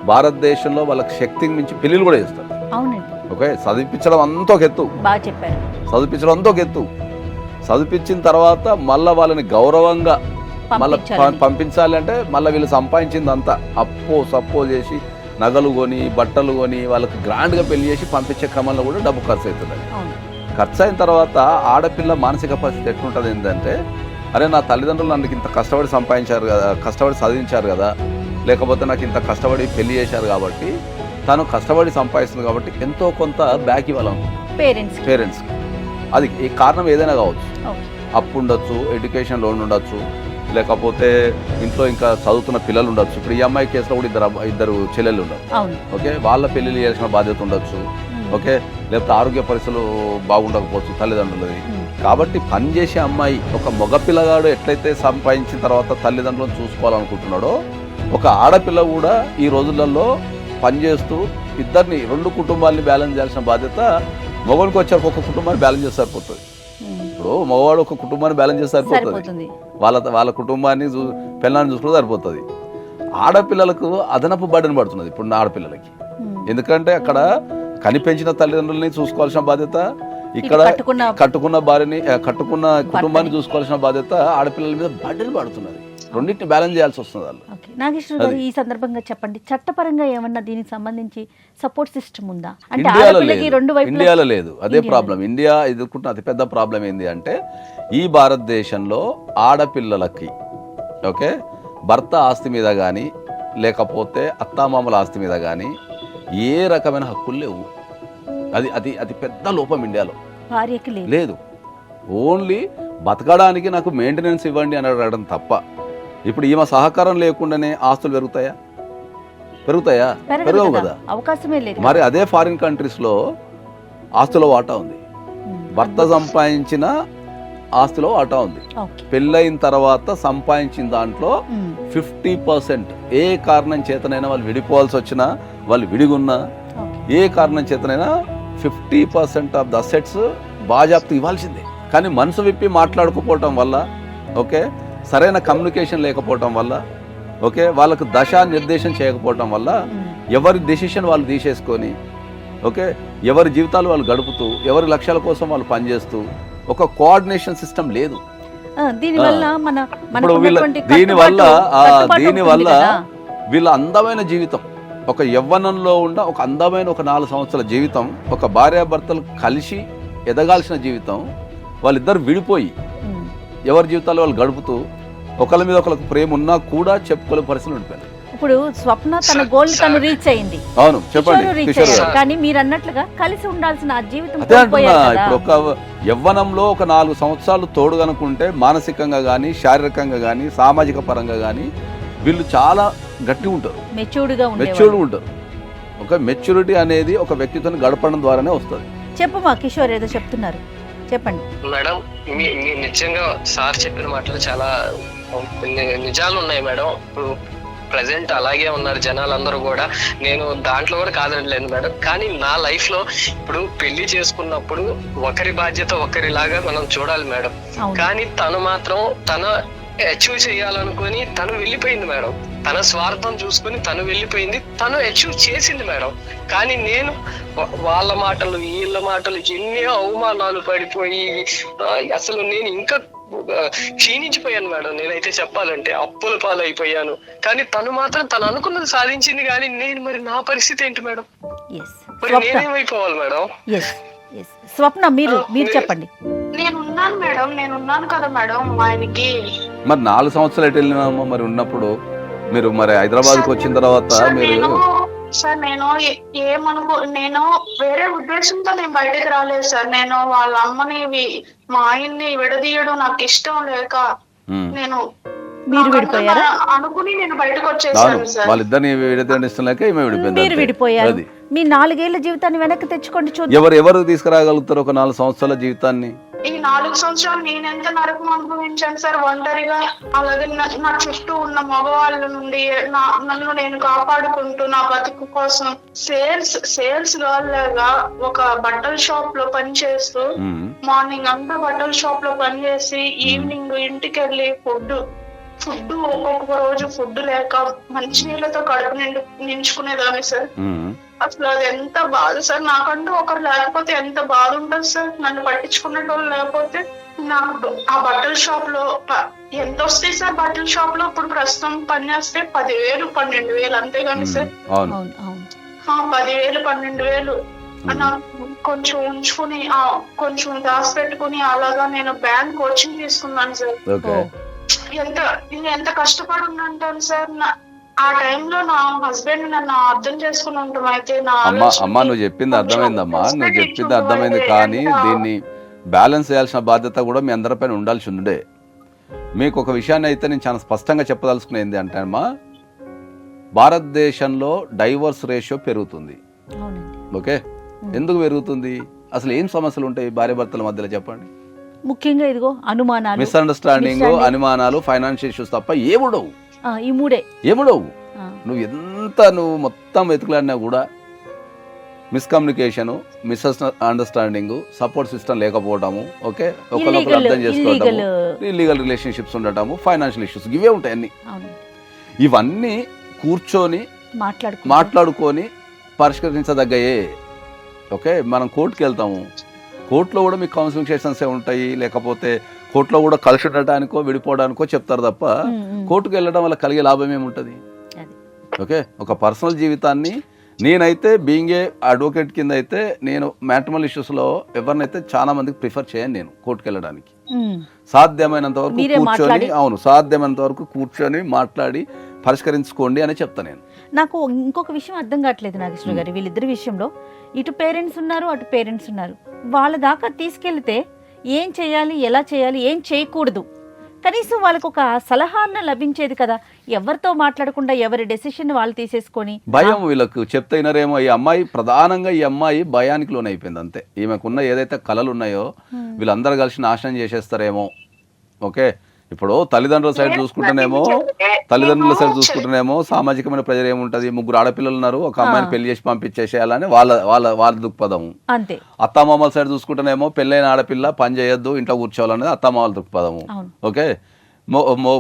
భారతదేశంలో వాళ్ళకి శక్తికి మించి పెళ్లిళ్ళు కూడా చేస్తారు. ఓకే, చదివించడం అంతా ఒక ఎత్తు, చదివించడం అంతా ఒక ఎత్తు. చదివించిన తర్వాత మళ్ళీ వాళ్ళని గౌరవంగా మళ్ళీ పంపించాలి అంటే మళ్ళీ వీళ్ళు సంపాదించిందంతా సప్పో చేసి నగలు కొని, బట్టలు కొని, వాళ్ళకి గ్రాండ్గా పెళ్లి చేసి పంపించే క్రమంలో కూడా డబ్బు ఖర్చు అవుతుంది. ఖర్చు అయిన తర్వాత ఆడపిల్ల మానసిక పరిస్థితి ఎట్లుంటుంది ఏంటంటే, అరే నా తల్లిదండ్రులు నన్ను ఇంత కష్టపడి సంపాదించారు కదా, కష్టపడి చదివించారు కదా, లేకపోతే నాకు ఇంత కష్టపడి పెళ్లి చేశారు కాబట్టి, తను కష్టపడి సంపాదిస్తుంది కాబట్టి ఎంతో కొంత బ్యాక్ ఇవ్వాలి పేరెంట్స్కి. అది ఈ కారణం ఏదైనా కావచ్చు. అప్పు ఉండొచ్చు, ఎడ్యుకేషన్ లోన్ ఉండొచ్చు, లేకపోతే ఇంట్లో ఇంకా చదువుతున్న పిల్లలు ఉండొచ్చు. ఇప్పుడు ఈ అమ్మాయి కేసులో కూడా ఇద్దరు చెల్లెళ్ళు ఉండరు. ఓకే, వాళ్ళ పెళ్లిళ్ళు చేయాల్సిన బాధ్యత ఉండొచ్చు. ఓకే, లేకపోతే ఆరోగ్య పరిస్థితులు బాగుండకపోవచ్చు తల్లిదండ్రులది. కాబట్టి పనిచేసే అమ్మాయి, ఒక మగ పిల్లగాడు ఎట్లయితే సంపాదించిన తర్వాత తల్లిదండ్రులను చూసుకోవాలనుకుంటున్నాడో, ఒక ఆడపిల్ల కూడా ఈ రోజులలో పనిచేస్తూ ఇద్దరిని, 2 కుటుంబాలని బ్యాలెన్స్ చేయాల్సిన బాధ్యత మగవాళ్ళకి వచ్చారు ఒక కుటుంబాన్ని బ్యాలెన్స్ చేస్తే సరిపోతుంది. ఇప్పుడు మగవాడు ఒక కుటుంబాన్ని బ్యాలెన్స్ చేస్తే సరిపోతుంది, వాళ్ళ కుటుంబాన్ని పిల్లల్ని చూసుకుంటే సరిపోతుంది. ఆడపిల్లలకు అదనపు బర్డెన్ పడుతున్నది ఇప్పుడు ఆడపిల్లలకి. ఎందుకంటే అక్కడ కనిపెంచిన తల్లిదండ్రులని చూసుకోవాల్సిన బాధ్యత, ఇక్కడ కట్టుకున్న భార్యని కట్టుకున్న కుటుంబాన్ని చూసుకోవాల్సిన బాధ్యత ఆడపిల్లల మీద బర్డెన్ పడుతున్నది. రెండింటిని బ్యాలెన్స్ చేయాల్సి వస్తుంది వాళ్ళు.
నాగేశ్వర గారు, ఈ సందర్భంగా చెప్పండి, చట్టపరంగా ఏమన్నా దీనికి సంబంధించి సపోర్ట్ సిస్టమ్ ఉందా? అంటే
ఇండియాలో లేదు, అదే ప్రాబ్లం. ఇండియా ఎదుర్కొంటున్న అతిపెద్ద ప్రాబ్లం ఏంటి అంటే, ఈ భారతదేశంలో ఆడపిల్లలకి ఓకే భర్త ఆస్తి మీద కానీ లేకపోతే అత్తామామల ఆస్తి మీద కానీ ఏ రకమైన హక్కులు లేవు. అది అతి పెద్ద లోపం ఇండియాలో.
భార్యకి
లేదు, ఓన్లీ బతకడానికి నాకు మెయింటెనెన్స్ ఇవ్వండి అని అడగడం తప్ప. ఇప్పుడు ఈమె సహకారం లేకుండానే ఆస్తులు పెరుగుతాయా? పెరగవు కదా,
అవకాశమే లేదు.
మరి అదే ఫారిన్ కంట్రీస్లో ఆస్తుల వాటా ఉంది, భర్త సంపాదించిన ఆస్తిలో వాటా ఉంది. పెళ్ళైన తర్వాత సంపాదించిన దాంట్లో 50% ఏ కారణం చేతనైనా వాళ్ళు విడిపోవాల్సి వచ్చినా, వాళ్ళు విడిగున్నా, ఏ కారణం చేతనైనా 50% ఆఫ్ ద అసెట్స్ బాజాప్తు ఇవ్వాల్సిందే. కానీ మనసు విప్పి మాట్లాడుకోపోవటం వల్ల, ఓకే సరైన కమ్యూనికేషన్ లేకపోవటం వల్ల, ఓకే వాళ్ళకు దశా నిర్దేశం చేయకపోవటం వల్ల ఎవరి డెసిషన్ వాళ్ళు తీసేసుకొని, ఓకే ఎవరి జీవితాలు వాళ్ళు గడుపుతూ, ఎవరి లక్ష్యాల కోసం వాళ్ళు పనిచేస్తూ, ఒక కోఆర్డినేషన్ సిస్టమ్ లేదు. దీనివల్ల వీళ్ళ అందమైన జీవితం, ఒక యవ్వనంలో ఉన్న ఒక అందమైన ఒక 4 సంవత్సరాల జీవితం, ఒక భార్యాభర్తలు కలిసి ఎదగాల్సిన జీవితం, వాళ్ళిద్దరు విడిపోయి ఎవరి జీవితాలు వాళ్ళు గడుపుతూ ఒకళ్ళ మీద ఒకళ్ళకి ప్రేమ ఉన్నా కూడా చెప్పుకోలే పరిస్థితులు ఉండిపోయారు.
ఇప్పుడు స్వప్న తన గోల్ తను రీచ్ అయింది.
అవును, చెప్పండి.
కానీ మీరు అన్నట్లుగా కలిసి ఉండాల్సిన జీవితం
అదే అంటున్నా. ఇప్పుడు ఒక యవ్వనంలో ఒక 4 సంవత్సరాలు తోడుగనుకుంటే మానసికంగా కానీ, శారీరకంగా కానీ, సామాజిక పరంగా కానీ వీళ్ళు చాలా గట్టిగా ఉంటారు, మెచ్యూర్డ్గా ఉంటారు. ఒక మెచ్యూరిటీ అనేది ఒక వ్యక్తితో గడపడం ద్వారానే వస్తుంది.
చెప్పమా కిషోర్, ఏదో చెప్తున్నారు, చెప్పండి.
మేడం, మీ నిజంగా సార్ చెప్పిన మాటలు చాలా నిజాలు ఉన్నాయి మేడం. ఇప్పుడు ప్రజెంట్ అలాగే ఉన్నారు జనాలందరూ కూడా. నేను దాంట్లో కూడా కాదనలేదు మేడం. కానీ నా లైఫ్ లో ఇప్పుడు పెళ్లి చేసుకున్నప్పుడు ఒకరి బాధ్యత ఒకరిలాగా మనం చూడాలి మేడం. కానీ తను మాత్రం తన అచీవ్ చేయాలనుకుని తను వెళ్ళిపోయింది మేడం. తన స్వార్థం చూసుకుని తను వెళ్ళిపోయింది, తను అచీవ్ చేసింది మేడం. కానీ నేను వాళ్ళ మాటలు వీళ్ళ మాటలు ఎన్ని అవమానాలు పడిపోయి అసలు నేను ఇంకా క్షీణించిపోయాను మేడం. నేనైతే చెప్పాలంటే అప్పుల పాలైపోయాను. కానీ తను మాత్రం తను అనుకున్నది సాధించింది. కానీ నేను మరి నా పరిస్థితి ఏంటి మేడం? మరి నేనేమైపోవాలి మేడం?
స్వప్న, మీరు చెప్పండి.
నేనున్నాను మేడం, నేనున్నాను కదా మేడం ఆయనకి.
మరి 4 సంవత్సరాలు ఎటు వెళ్ళినామో మరి ఉన్నప్పుడు మీరు మరి హైదరాబాద్కి వచ్చిన తర్వాత మీరు
సార్ నేను నేను వేరే ఉద్దేశంతో నేను బయటకు రాలేదు సార్. నేను వాళ్ళ అమ్మని మా ఆయన్ని విడదీయడం నాకు ఇష్టం లేక నేను
మీరు విడిపోయారా
అనుకుని నేను బయటకు వచ్చేసాను సార్.
వాళ్ళిద్దరిని విడదీయడం ఇష్టం లేక
మీరు విడిపోయారు. మీ 4 ఏళ్ల జీవితాన్ని వెనక్కి తెచ్చుకోండి చూద్దాం.
ఎవరు తీసుకురాగలుగుతారు ఒక 4 సంవత్సరాల జీవితాన్ని?
ఈ 4 సంవత్సరాలు నేను ఎంత నరకం అనుభవించాను సార్ ఒంటరిగా. అలాగే నా చుట్టూ ఉన్న మగవాళ్ళ నుండి నన్ను నేను కాపాడుకుంటూ నా బతుకు కోసం సేల్స్ గర్ల్ లాగా ఒక బట్టల షాప్ లో పనిచేస్తూ మార్నింగ్ అంతా బట్టల షాప్ లో పనిచేసి ఈవినింగ్ ఇంటికి వెళ్ళి ఫుడ్ ఒక్కొక్క రోజు ఫుడ్ లేక మంచినీళ్ళతో కడుపు నించుకునేదాన్ని సార్. అసలు అది ఎంత బాధ సార్. నాకంటూ ఒకరు లేకపోతే ఎంత బాధ ఉంటుంది సార్. నన్ను పట్టించుకునేటోళ్ళు లేకపోతే. నాకు ఆ బట్టల షాప్ లో ఎంత వస్తాయి సార్? బట్టల షాప్ లో ఇప్పుడు ప్రస్తుతం పని చేస్తే 10,000 12,000 అంతేగాని సార్. 10,000 12,000 కొంచెం ఉంచుకుని కొంచెం దాచి పెట్టుకుని అలాగా నేను బ్యాంక్ కోచింగ్ తీసుకున్నాను సార్. ఎంత కష్టపడి ఉన్నాను సార్. ఆ టైంలో నా హస్బెండ్ నన్ను అర్థం చేసుకుని ఉంటాం. అయితే
అమ్మా నువ్వు చెప్పింది అర్థమైందమ్మా, నువ్వు చెప్పింది అర్థమైంది. కానీ దీన్ని బ్యాలెన్స్ చేయాల్సిన బాధ్యత కూడా మీ అందరిపైన ఉండాల్సి ఉండే. మీకు ఒక విషయాన్ని అయితే నేను చాలా స్పష్టంగా చెప్పదలుచుకునేది అంటే అమ్మా, భారతదేశంలో డైవర్స్ రేషియో పెరుగుతుంది. ఓకే, ఎందుకు పెరుగుతుంది? అసలు ఏం సమస్యలు ఉంటాయి భార్యాభర్తల మధ్యలో చెప్పండి.
ముఖ్యంగా ఇదిగో అనుమానాలు,
మిస్అండర్స్టాండింగ్, అనుమానాలు, ఫైనాన్షియల్ ఇష్యూస్ తప్ప ఏముండవు. ఏముండవు. నువ్వు మొత్తం వెతుకులాడినా కూడా మిస్కమ్యూనికేషను, అండర్స్టాండింగ్, సపోర్ట్ సిస్టమ్ లేకపోవడము, ఓకే, ఒకరినొకరు అర్థం చేసుకోవటము, ఇల్లీగల్ రిలేషన్షిప్స్ ఉండటము, ఫైనాన్షియల్ ఇష్యూస్, ఇవే ఉంటాయి అన్ని. ఇవన్నీ కూర్చొని మాట్లాడుకొని పరిష్కరించదగ్గయే. ఓకే, మనం కోర్టుకి వెళ్తాము, కోర్టులో కూడా మీకు కౌన్సిలింగ్ సెషన్స్ ఉంటాయి, లేకపోతే కోర్టులో కూడా కలిసి ఉండటానికో విడిపోవడానికో చెప్తారు తప్ప కోర్టుకు వెళ్ళడం వల్ల కలిగే లాభం ఏముంటుంది? ఓకే, ఒక పర్సనల్ జీవితాన్ని నేనైతే బీయింగ్ ఏ అడ్వకేట్ కింద అయితే నేను మ్యాట్రిమోనియల్ ఇష్యూస్లో ఎవరినైతే చాలా మందికి ప్రిఫర్ చేయను నేను కోర్టుకు వెళ్ళడానికి. సాధ్యమైనంత వరకు కూర్చొని, సాధ్యమైనంత వరకు కూర్చొని మాట్లాడి పరిష్కరించుకోండి అని చెప్తా నేను.
నాకు ఇంకొక విషయం అర్థం కావట్లేదు నాగేశ్వర గారు, వీళ్ళిద్దరి విషయంలో ఇటు పేరెంట్స్ ఉన్నారు, అటు పేరెంట్స్ ఉన్నారు. వాళ్ళ దాకా తీసుకెళ్తే ఏం చేయాలి, ఎలా చేయాలి, ఏం చేయకూడదు, కనీసం వాళ్ళకు ఒక సలహా అన్న లభించేది కదా. ఎవరితో మాట్లాడకుండా ఎవరి డెసిషన్ వాళ్ళు తీసేసుకొని
భయం వీళ్ళకు చెప్తే వినరేమో. ఈ అమ్మాయి ప్రధానంగా ఈ అమ్మాయి భయానికి లోనైపోయింది అంతే. ఈమెకున్న ఏదైతే కళలు ఉన్నాయో వీళ్ళందరూ కలిసి నాశనం చేసేస్తారేమో. ఓకే, ఇప్పుడు తల్లిదండ్రుల సైడ్ చూసుకుంటేనేమో సామాజికమైన ప్రెజర్ ఏముంటది, 3 ఆడపిల్లలు ఉన్నారు, ఒక అమ్మాయిని పెళ్లి చేసి పంపించేసేయాలని వాళ్ళ దృక్పథం.
అంతే.
అత్తమామల సైడ్ చూసుకుంటేనేమో పెళ్ళైన ఆడపిల్ల పని చేయొద్దు, ఇంట్లో కూర్చోవాలనేది అత్తమామల దృక్పథము. ఓకే,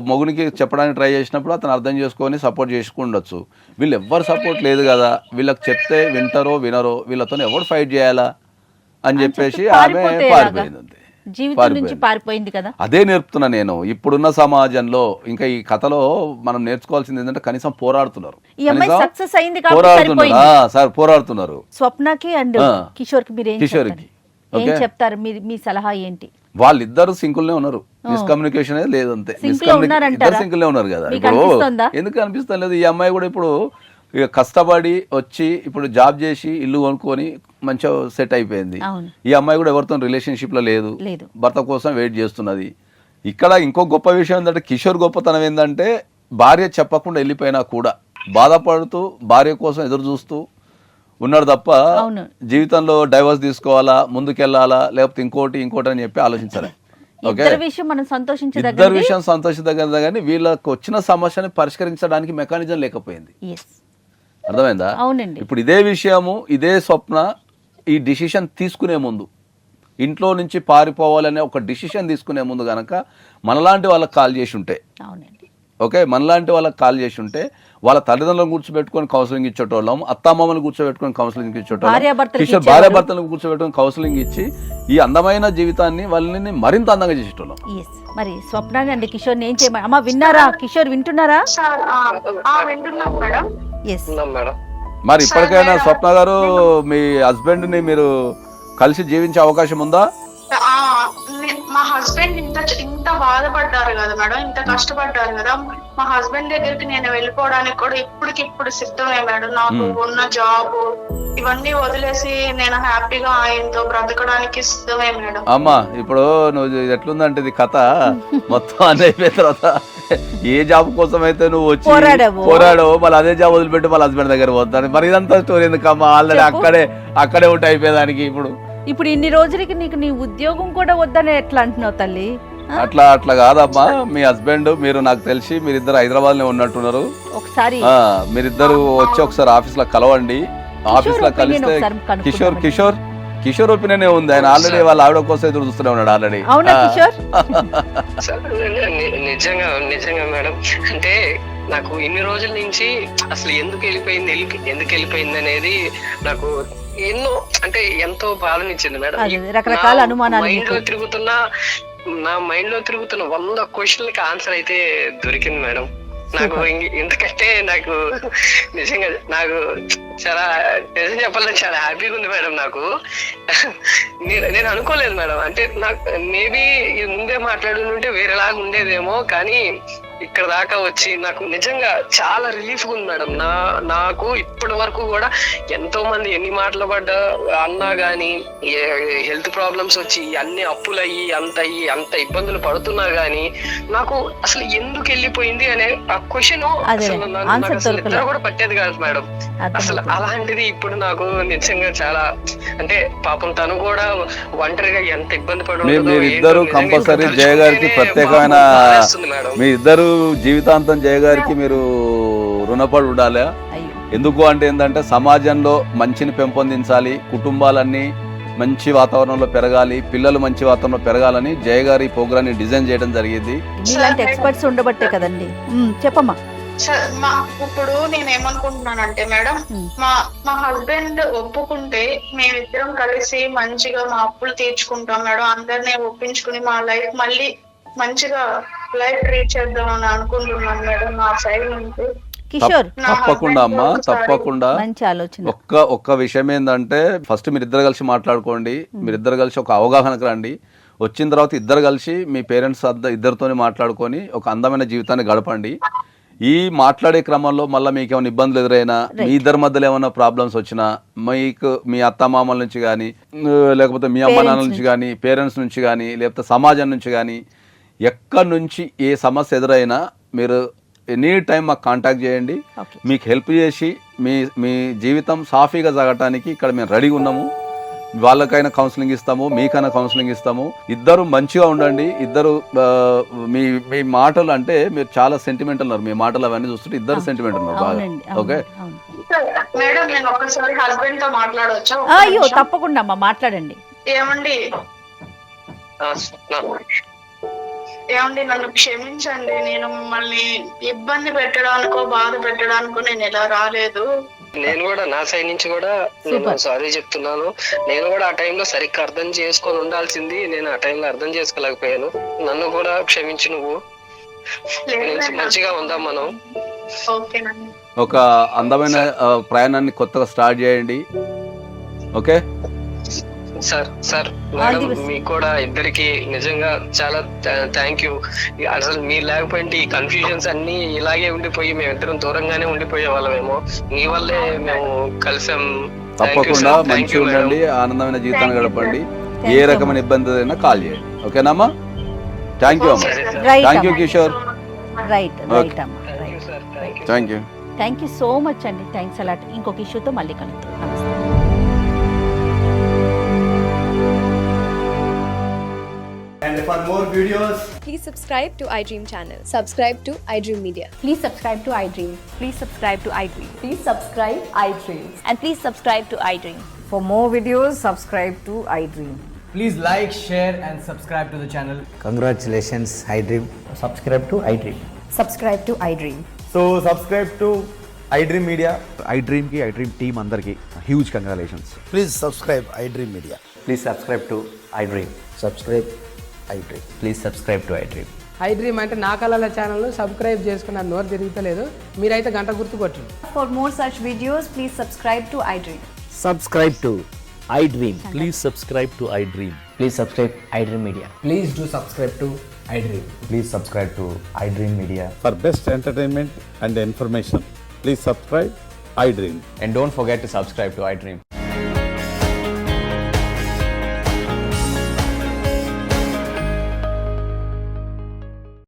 మొగునికి చెప్పడానికి ట్రై చేసినప్పుడు అతను అర్థం చేసుకొని సపోర్ట్ చేసుకుండొచ్చు. వీళ్ళు ఎవ్వరు సపోర్ట్ లేదు కదా, వీళ్ళకి చెప్తే వింటారో వినరో, వీళ్ళతో ఎవరు ఫైట్ చేయాలా అని చెప్పేసి ఆమె పారిపోయింది అంతే.
జీవితం నుంచి పారిపోయింది కదా.
అదే నేర్పుతున్నా నేను. ఇప్పుడున్న సమాజంలో ఇంకా ఈ కథలో మనం నేర్చుకోవాల్సింది ఏంటంటే కనీసం పోరాడుతున్నారు. పోరాడుతున్నారు.
స్వప్నకి అండ్ కిషోర్కి మీరు ఏం చెప్తారు? మీ సలహా ఏంటి?
వాళ్ళిద్దరు సింకుల్నే ఉన్నారు, మిస్కమ్యూనికేషన్ అనేది లేదు అంతే. సింకుల్నే ఉన్నారు కదా. ఇప్పుడు ఎందుకు అనిపిస్తాం లేదు? ఈ అమ్మాయి కూడా ఇప్పుడు ఇక కష్టపడి వచ్చి ఇప్పుడు జాబ్ చేసి ఇల్లు కొనుక్కొని మంచిగా సెట్ అయిపోయింది. ఈ అమ్మాయి కూడా ఎవరితో రిలేషన్షిప్ లో లేదు, భర్త కోసం వెయిట్ చేస్తున్నది. ఇక్కడ ఇంకో గొప్ప విషయం ఏంటంటే కిషోర్ గొప్పతనం ఏంటంటే భార్య చెప్పకుండా వెళ్ళిపోయినా కూడా బాధపడుతూ భార్య కోసం ఎదురు చూస్తూ ఉన్నాడు తప్ప జీవితంలో డైవర్స్ తీసుకోవాలా, ముందుకెళ్లాలా, లేకపోతే ఇంకోటి అని చెప్పి ఆలోచించాలి.
ఇద్దరు విషయం
సంతోషించదగ్గ కానీ వీళ్ళకి వచ్చిన సమస్యని పరిష్కరించడానికి మెకానిజం లేకపోయింది. అర్థమైందా? ఇప్పుడు ఇదే విషయము, ఇదే స్వప్న ఈ డిసిషన్ తీసుకునే ముందు, ఇంట్లో నుంచి పారిపోవాలనే ఒక డిసిషన్ తీసుకునే ముందు గనక మనలాంటి వాళ్ళకి కాల్ చేసి ఉంటే, ఓకే, మనలాంటి వాళ్ళకి కాల్ చేసి ఉంటే వాళ్ళ తల్లిదండ్రులను కూర్చోబెట్టుకొని కౌన్సిలింగ్ ఇచ్చేటోళ్ళం, అత్తామామలను కూర్చోబెట్టుకొని కౌన్సిలింగ్ ఇచ్చేటోళ్ళం, భార్యాభర్తలను కూర్చోబెట్టుకొని కౌన్సిలింగ్ ఇచ్చి ఈ అందమైన జీవితాన్ని వాళ్ళని మరింత అందంగా చేసేటోళ్ళం.
మరి స్వప్న అండి కిషోర్ ఏం చేయమని అమ్మా విన్నారా? కిషోర్ వింటున్నారా?
మరి ఇప్పటికైనా స్వప్న గారు మీ హస్బెండ్ ని మీరు కలిసి జీవించే అవకాశం ఉందా?
మా హస్బెండ్ ఇంత బాధపడ్డారు కదా మేడం, ఇంత కష్టపడ్డారు కదా. మా హస్బెండ్ దగ్గరికి నేను వెళ్ళిపోవడానికి కూడా ఇప్పటికిప్పుడు సిద్ధమే మేడం. నాకు ఉన్న జాబ్ ఇవన్నీ వదిలేసి నేను హ్యాపీగా ఆయనతో బ్రతకడానికి సిద్ధమే మేడం.
అమ్మా ఇప్పుడు నువ్వు ఎట్లుందంటే ఇది కథ మొత్తం అన్నీ అయిపోయిన తర్వాత ఏ జాబ్ కోసం అయితే నువ్వు వచ్చి పోరాడవు, మళ్ళీ అదే జాబ్ వదిలిపెట్టి మళ్ళీ హస్బెండ్ దగ్గర పోతాను. మరి ఇదంతా స్టోరీ ఎందుకమ్మా? ఆల్రెడీ అక్కడే ఉంటే అయిపోయేదానికి.
ఇప్పుడు ఇన్ని రోజులకి నీకు నీ ఉద్యోగం కూడా వద్దని ఎట్లా అంటున్నావు తల్లి?
అట్లా కాదమ్మా. మీ హస్బెండ్ మీరు నాకు తెలిసి మీరిద్దరు హైదరాబాద్ లో ఉన్నట్టున్నారు.
ఒకసారి
మీరిద్దరు వచ్చి ఒకసారి ఆఫీస్ లో కలవండి. ఆఫీస్ లో కలిస్తే కిషోర్ ఒపీనియన్ ఉంది. ఆయన ఆల్రెడీ వాళ్ళ ఆవిడ కోసం ఎదురు చూస్తూనే ఉన్నాడు ఆల్రెడీ.
నిజంగా మేడం, అంటే నాకు ఇన్ని రోజుల నుంచి అసలు ఎందుకు వెళ్ళిపోయింది అనేది నాకు ఎంతో బాధనిచ్చింది మేడం.
రకరకాల అనుమానాలు
నా మైండ్ లో తిరుగుతున్న 100 క్వశ్చన్లకి ఆన్సర్ అయితే దొరికింది మేడం. నాకు ఎందుకంటే నాకు నిజంగా నాకు చాలా నిజం చెప్పాలని చాలా హ్యాపీగా ఉంది మేడం. నాకు నేను అనుకోలేదు మేడం. అంటే నాకు మేబీ ఇది ముందే మాట్లాడి ఉంటే వేరేలాగా ఉండేదేమో, కానీ ఇక్కడ దాకా వచ్చి నాకు నిజంగా చాలా రిలీఫ్ ఉంది మేడం. నాకు ఇప్పటి వరకు కూడా ఎంతో మంది ఎన్ని మాటలు అన్నా గానీ హెల్త్ ప్రాబ్లమ్స్ వచ్చి అన్ని అప్పులు అయ్యి అంత ఇబ్బందులు పడుతున్నా గానీ నాకు అసలు ఎందుకు వెళ్ళిపోయింది అనే ఆ క్వశ్చన్ నిద్ర కూడా పట్టేది కాదు మేడం అసలు. అలాంటిది ఇప్పుడు నాకు నిజంగా చాలా, అంటే పాపం తను కూడా ఒంటరిగా ఎంత ఇబ్బంది
పడుతుంది. కంపల్సరీ జయ గారికి ప్రత్యేకమైన మీ ఇద్దరు జీవితాంతం జయ గారికి మీరు రుణపడి ఉండాలి. ఎందుకు అంటే ఏంటంటే సమాజంలో మంచిని పెంపొందించాలి, కుటుంబాలన్నీ మంచి వాతావరణంలో పెరగాలి, పిల్లలు మంచి వాతావరణంలో పెరగాలని జయ గారి ఈ ప్రోగ్రామ్ని డిజైన్ చేయడం జరిగింది.
మీలాంటి ఎక్స్పర్ట్స్ ఉండబట్టే కదండి. చెప్పమ్మా.
సార్ ఇప్పుడు నేను ఏమనుకుంటున్నానంటే మేడం, మా హస్బెండ్ ఒప్పుకుంటే మేమిద్దరం కలిసి మంచిగా మా అప్పులు తీర్చుకుంటాం మేడం. అందరినీ ఒప్పించుకుని మా లైఫ్ మళ్ళీ మంచిగా లైఫ్ ట్రీట్ చేద్దాం అని అనుకుంటున్నాను మేడం నా సైడ్ నుంచి.
కిషోర్
తప్పకుండా అమ్మా, తప్పకుండా.
మంచి ఆలోచన.
ఒక్క విషయం ఏంటంటే ఫస్ట్ మీరిద్దరు కలిసి మాట్లాడుకోండి, మీరిద్దరు కలిసి ఒక అవగాహనకు రండి. వచ్చిన తర్వాత ఇద్దరు కలిసి మీ పేరెంట్స్ ఇద్దరితోనే మాట్లాడుకొని ఒక అందమైన జీవితాన్ని గడపండి. ఈ మాట్లాడే క్రమంలో మళ్ళీ మీకు ఏమైనా ఇబ్బందులు ఎదురైనా, మీ ఇద్దరి మధ్యలో ఏమైనా ప్రాబ్లమ్స్ వచ్చినా, మీకు మీ అత్తమామల నుంచి కానీ, లేకపోతే మీ అమ్మ నాన్నల నుంచి కానీ, పేరెంట్స్ నుంచి కానీ, లేకపోతే సమాజం నుంచి కానీ, ఎక్కడి నుంచి ఏ సమస్య ఎదురైనా మీరు ఎనీ టైం మాకు కాంటాక్ట్ చేయండి. మీకు హెల్ప్ చేసి మీ జీవితం సాఫీగా సాగటానికి ఇక్కడ మేము రెడీగా ఉన్నాము. వాళ్ళకైనా కౌన్సిలింగ్ ఇస్తాము, మీకైనా కౌన్సిలింగ్ ఇస్తాము. ఇద్దరు మంచిగా ఉండండి. ఇద్దరు మీ మాటలు అంటే మీరు చాలా సెంటిమెంట్ ఉన్నారు, మీ మాటలు అవన్నీ చూస్తుంటే ఇద్దరు సెంటిమెంట్ ఉన్నారు బాగా. ఓకే
మేడం, నేను ఒక్కసారి హస్బెండ్ తో మాట్లాడవచ్చా?
అయ్యో తప్పకుండా అమ్మా, మాట్లాడండి.
ఏమండి ఏమండి నన్ను క్షమించండి. నేను మిమ్మల్ని ఇబ్బంది పెట్టడానికో బాధ పెట్టడానికో నేను ఎలా రాలేదు.
నేను కూడా నా సైడ్ నుంచి కూడా నేను సారీ చెప్తున్నాను. నేను కూడా ఆ టైంలో సరిగ్గా అర్థం చేసుకొని ఉండాల్సింది, నేను ఆ టైంలో అర్థం చేసుకోలేకపోయాను. నన్ను కూడా క్షమించు. నువ్వు మంచిగా ఉందాం మనం.
ఓకేనండి.
ఒక అందమైన ప్రయాణాన్ని కొత్తగా స్టార్ట్ చేయండి. ఓకే
సార్ మేడం, మీకు కూడా ఇద్దరికి నిజంగా చాలా థ్యాంక్ యూ. అసలు మీరు లేకపోయింటే ఈ కన్ఫ్యూజన్స్ అన్ని ఇలాగే ఉండిపోయి మేమిద్దరం దూరంగానే ఉండిపోయే వాళ్ళమేమో. మీ వల్లే మేము కలిసాం.
తప్పకుండా మంచిగా ఉండండి, ఆనందమైన జీవితాన్ని గడపండి. ఏ రకమైన ఇబ్బంది అయినా కాల్ చేయండి. ఓకేనమ్మా? థ్యాంక్ యూ అమ్మా. Thank you Kishore.
Right right అమ్మా,
thank you.
Thank you so much అండి. Thanks a lot. ఇంకొక ఇష్యూతో మళ్ళీ కలుద్దాం. నమస్తే.
And for more videos,
please subscribe to iDream channel. Subscribe to iDream Media.
Please subscribe to iDream.
Please subscribe to iDream.
Please subscribe iDream.
And please subscribe to iDream.
For more videos, subscribe to iDream.
please like, share and subscribe to the channel.
Congratulations, iDream. Subscribe to iDream.
Subscribe to iDream.
So subscribe to iDream Media.
iDream ki iDream team andarki huge congratulations.
Please subscribe iDream Media.
Please subscribe to iDream.
Subscribe iDream.
Please subscribe to iDream.
iDream అంటే నా కళల channel subscribe చేసుకున్న నోరు తిరుగుతలేదు. మీరైతే గంట గుర్తు కొట్టండి.
For more such videos, please subscribe to iDream.
Subscribe to iDream.
Please subscribe to iDream.
Please subscribe iDream Media.
Please do subscribe to iDream.
Please subscribe to iDream Media.
For best entertainment and information, please subscribe iDream.
And don't forget to subscribe to iDream.